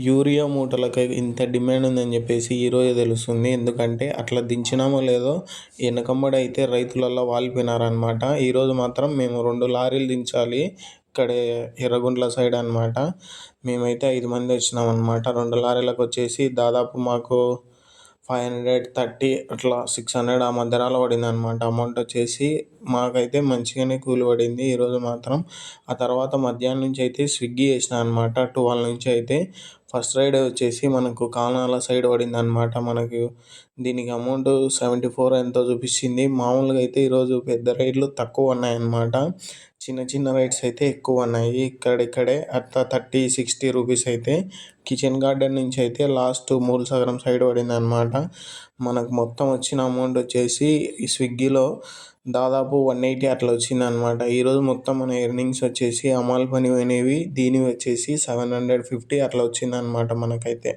Urea మూటలకి ఇంత demand ఉందని చెప్పేసి ఈరోజే తెలుస్తుంది. ఎందుకంటే అట్లా దించినామో లేదో వెనకమ్మడి అయితే రైతులల్లో వాలిపోయినారనమాట. ఈరోజు మాత్రం మేము 2 లారీలు దించాలి. ఇక్కడే ఎర్రగుంట్ల సైడ్ అనమాట. మేమైతే 5 మంది వచ్చినామన్నమాట. 2 లారీలకు వచ్చేసి దాదాపు మాకు 530 అట్లా 600 ఆ మధ్యలో పడిందనమాట. అమౌంట్ వచ్చేసి మాకైతే మంచిగానే కూలి పడింది ఈరోజు మాత్రం. ఆ తర్వాత మధ్యాహ్నం నుంచి అయితే స్విగ్గీ చేసిన అనమాట. 12 నుంచి అయితే ఫస్ట్ రైడ్ వచ్చేసి మనకు కానాల సైడ్ పడిందనమాట. మనకు దీనికి అమౌంట్ 74 ఎంతో చూపించింది. మామూలుగా అయితే ఈరోజు పెద్ద రైడ్లు తక్కువ ఉన్నాయన్నమాట. చిన్న చిన్న రైడ్స్ అయితే ఎక్కువ ఉన్నాయి. ఇక్కడిక్కడే అట్లా 30-60 రూపీస్ అయితే కిచెన్ గార్డెన్ నుంచి అయితే లాస్ట్ మూలసగరం సైడ్ పడిందనమాట. మనకు మొత్తం వచ్చిన అమౌంట్ వచ్చేసి ఈ స్విగ్గీలో దాదాపు 180 అట్లా వచ్చిందనమాట. ఈరోజు మొత్తం మన ఎర్నింగ్స్ వచ్చేసి అమాల్ పని పోయినవి దీనివి వచ్చేసి 750 అట్లా వచ్చిందనమాట మనకైతే.